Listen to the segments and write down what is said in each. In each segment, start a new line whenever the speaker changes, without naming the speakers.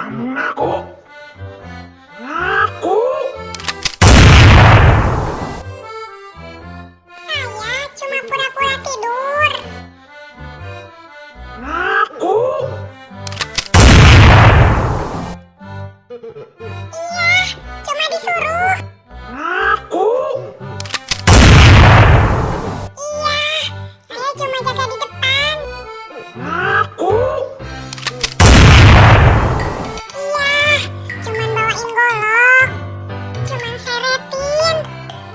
Mengaku. Mengaku.
Saya cuma pura-pura tidur.
Mengaku.
Iya, cuma disuruh.
Mengaku.
Iya, saya cuma jaga di depan.
Mengaku.
Iya, cuman bawain golok. Cuman seretin.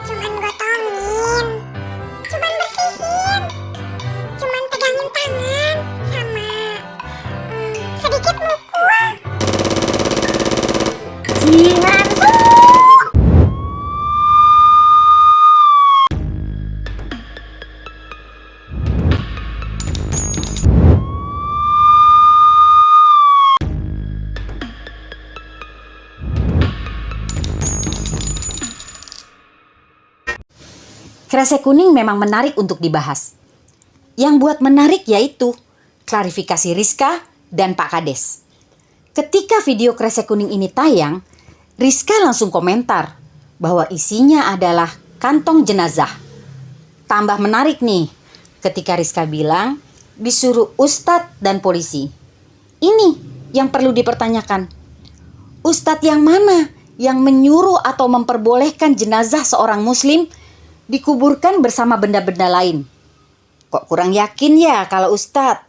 Cuman gotongin. Cuman bersihin. Cuman pegangin tangan. Sama sedikit mukul. Jingansu.
Kresek kuning memang menarik untuk dibahas. Yang buat menarik yaitu klarifikasi Rizka dan Pak Kades. Ketika video kresek kuning ini tayang, Rizka langsung komentar bahwa isinya adalah kantong jenazah. Tambah menarik nih, ketika Rizka bilang disuruh ustadz dan polisi. Ini yang perlu dipertanyakan. Ustadz yang mana yang menyuruh atau memperbolehkan jenazah seorang muslim dikuburkan bersama benda-benda lain? Kok kurang yakin ya kalau ustadz?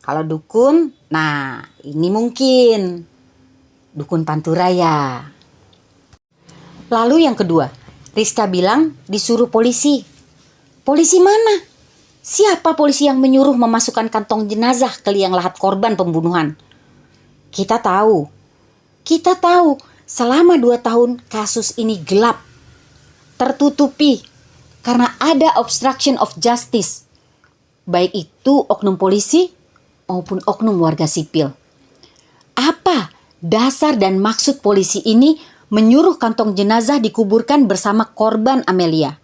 Kalau dukun, nah ini mungkin. Dukun Pantura ya. Lalu yang kedua, Rizka bilang disuruh polisi. Polisi mana? Siapa polisi yang menyuruh memasukkan kantong jenazah ke liang lahat korban pembunuhan? Kita tahu selama 2 tahun kasus ini gelap, tertutupi karena ada obstruction of justice, baik itu oknum polisi maupun oknum warga sipil. Apa dasar dan maksud polisi ini menyuruh kantong jenazah dikuburkan bersama korban Amelia?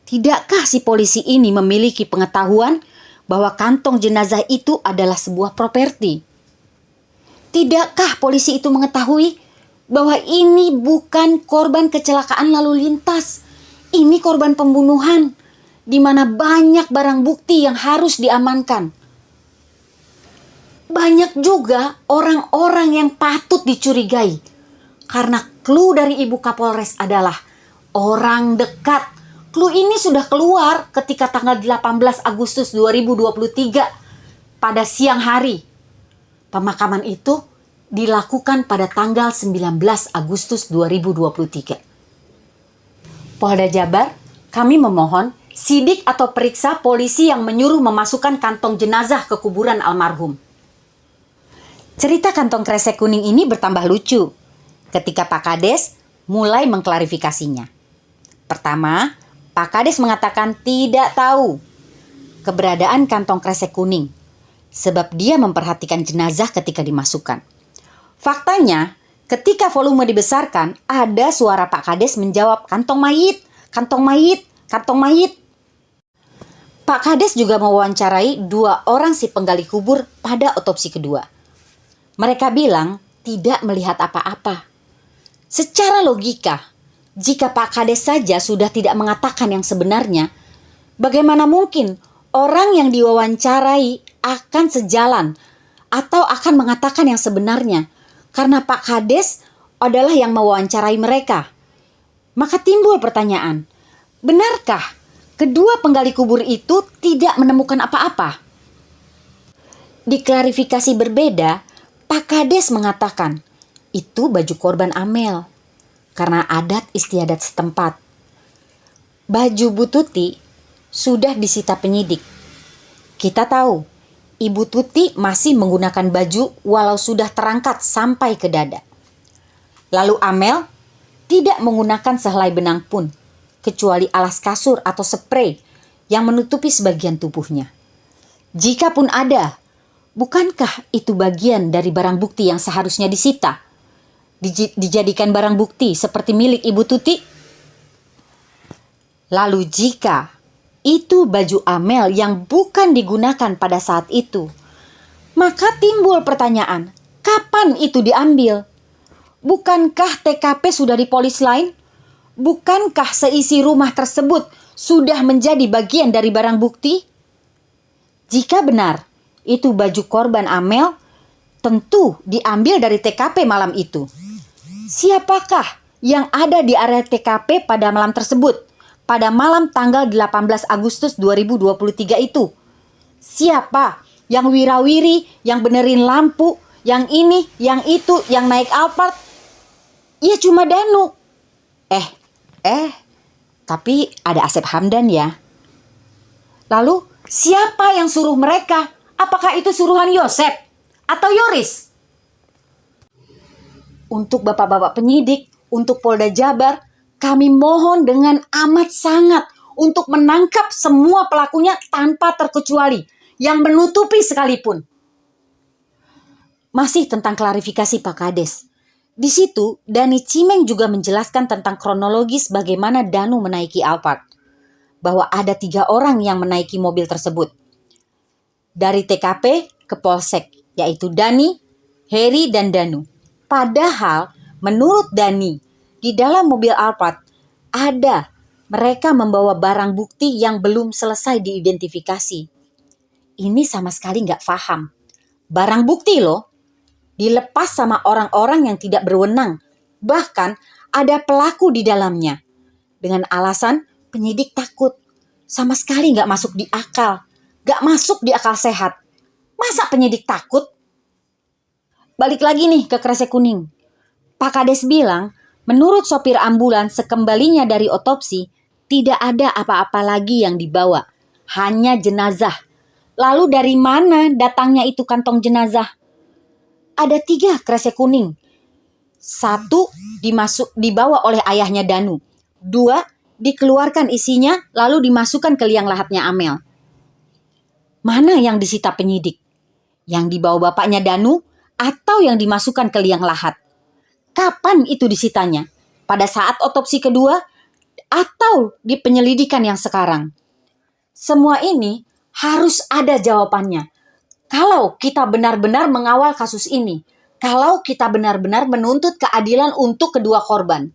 Tidakkah si polisi ini memiliki pengetahuan bahwa kantong jenazah itu adalah sebuah properti? Tidakkah polisi itu mengetahui bahwa ini bukan korban kecelakaan lalu lintas? Ini korban pembunuhan, di mana banyak barang bukti yang harus diamankan. Banyak juga orang-orang yang patut dicurigai, karena clue dari Ibu Kapolres adalah orang dekat. Clue ini sudah keluar ketika tanggal 18 Agustus 2023 pada siang hari. Pemakaman itu dilakukan pada tanggal 19 Agustus 2023. Polda Jabar, kami memohon sidik atau periksa polisi yang menyuruh memasukkan kantong jenazah ke kuburan almarhum. Cerita kantong kresek kuning ini bertambah lucu ketika Pak Kades mulai mengklarifikasinya. Pertama, Pak Kades mengatakan tidak tahu keberadaan kantong kresek kuning sebab dia memperhatikan jenazah ketika dimasukkan. Faktanya, ketika volume dibesarkan, ada suara Pak Kades menjawab, kantong mayit, kantong mayit, kantong mayit. Pak Kades juga mewawancarai 2 orang si penggali kubur pada otopsi kedua. Mereka bilang tidak melihat apa-apa. Secara logika, jika Pak Kades saja sudah tidak mengatakan yang sebenarnya, bagaimana mungkin orang yang diwawancarai akan sejalan atau akan mengatakan yang sebenarnya? Karena Pak Kades adalah yang mewawancarai mereka. Maka timbul pertanyaan, benarkah kedua penggali kubur itu tidak menemukan apa-apa? Di klarifikasi berbeda, Pak Kades mengatakan itu baju korban Amel karena adat istiadat setempat. Baju Bu Tuti sudah disita penyidik. Kita tahu Ibu Tuti masih menggunakan baju walau sudah terangkat sampai ke dada. Lalu Amel tidak menggunakan sehelai benang pun, kecuali alas kasur atau spray yang menutupi sebagian tubuhnya. Jikapun ada, bukankah itu bagian dari barang bukti yang seharusnya disita? Dijadikan barang bukti seperti milik Ibu Tuti? Lalu jika itu baju Amel yang bukan digunakan pada saat itu, maka timbul pertanyaan, Kapan itu diambil? Bukankah TKP sudah di polis lain? Bukankah seisi rumah tersebut sudah menjadi bagian dari barang bukti? Jika benar itu baju korban Amel, tentu diambil dari TKP malam itu. Siapakah yang ada di area TKP pada malam tersebut? Pada malam tanggal 18 Agustus 2023 itu. Siapa yang wirawiri, yang benerin lampu, yang ini, yang itu, yang naik Alphard? Ya cuma Danu. Tapi ada Asep Hamdan ya. Lalu siapa yang suruh mereka? Apakah itu suruhan Yosep atau Yoris? Untuk bapak-bapak penyidik, untuk Polda Jabar, kami mohon dengan amat sangat untuk menangkap semua pelakunya tanpa terkecuali, yang menutupi sekalipun. Masih tentang klarifikasi Pak Kades. Di situ, Dani Cimeng juga menjelaskan tentang kronologis bagaimana Danu menaiki Alphard. Bahwa ada 3 orang yang menaiki mobil tersebut. Dari TKP ke Polsek, yaitu Dani, Heri, dan Danu. Padahal, menurut Dani, di dalam mobil Alphard ada mereka membawa barang bukti yang belum selesai diidentifikasi. Ini sama sekali nggak paham. Barang bukti loh. Dilepas sama orang-orang yang tidak berwenang. Bahkan ada pelaku di dalamnya. Dengan alasan penyidik takut. Sama sekali gak masuk di akal. Gak masuk di akal sehat. Masa penyidik takut? Balik lagi nih ke Kresek Kuning. Pak Kades bilang, menurut sopir ambulans sekembalinya dari otopsi, tidak ada apa-apa lagi yang dibawa. Hanya jenazah. Lalu dari mana datangnya itu kantong jenazah? Ada 3 kresek kuning. 1 dibawa oleh ayahnya Danu. 2 dikeluarkan isinya lalu dimasukkan ke liang lahatnya Amel. Mana yang disita penyidik? Yang dibawa bapaknya Danu atau yang dimasukkan ke liang lahat? Kapan itu disitanya? Pada saat otopsi kedua atau di penyelidikan yang sekarang? Semua ini harus ada jawabannya. Kalau kita benar-benar mengawal kasus ini, kalau kita benar-benar menuntut keadilan untuk kedua korban.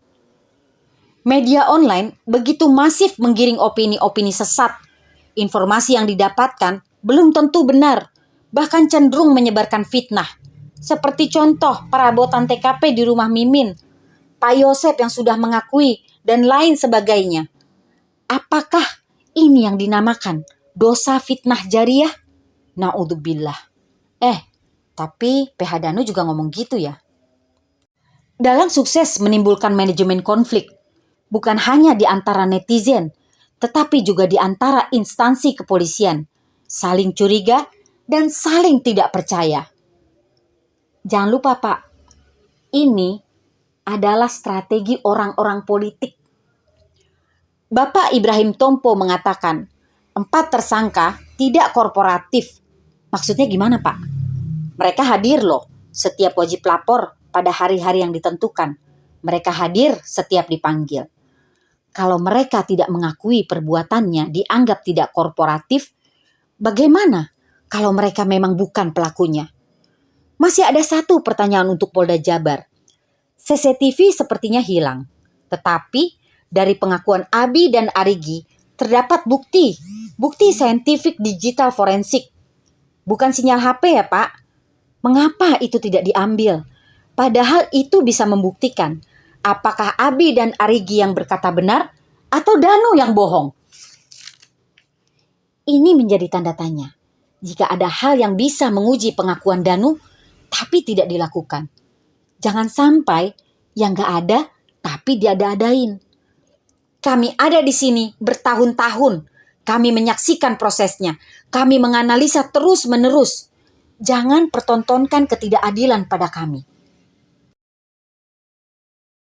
Media online begitu masif menggiring opini-opini sesat. Informasi yang didapatkan belum tentu benar, bahkan cenderung menyebarkan fitnah. Seperti contoh perabotan TKP di rumah Mimin, Pak Yosep yang sudah mengakui, dan lain sebagainya. Apakah ini yang dinamakan dosa fitnah jariah? Na'udzubillah. Tapi PH Danu juga ngomong gitu ya. Dalam sukses menimbulkan manajemen konflik, bukan hanya di antara netizen, tetapi juga di antara instansi kepolisian, saling curiga dan saling tidak percaya. Jangan lupa Pak, ini adalah strategi orang-orang politik. Bapak Ibrahim Tompo mengatakan, 4 tersangka tidak korporatif. Maksudnya gimana Pak? Mereka hadir loh setiap wajib lapor pada hari-hari yang ditentukan. Mereka hadir setiap dipanggil. Kalau mereka tidak mengakui perbuatannya dianggap tidak korporatif, bagaimana kalau mereka memang bukan pelakunya? Masih ada 1 pertanyaan untuk Polda Jabar. CCTV sepertinya hilang. Tetapi dari pengakuan Abi dan Arigi terdapat bukti saintifik digital forensik. Bukan sinyal HP ya Pak. Mengapa itu tidak diambil? Padahal itu bisa membuktikan apakah Abi dan Arigi yang berkata benar atau Danu yang bohong. Ini menjadi tanda tanya. Jika ada hal yang bisa menguji pengakuan Danu, tapi tidak dilakukan. Jangan sampai yang gak ada, tapi diada-adain. Kami ada di sini bertahun-tahun. Kami menyaksikan prosesnya. Kami menganalisa terus-menerus. Jangan pertontonkan ketidakadilan pada kami.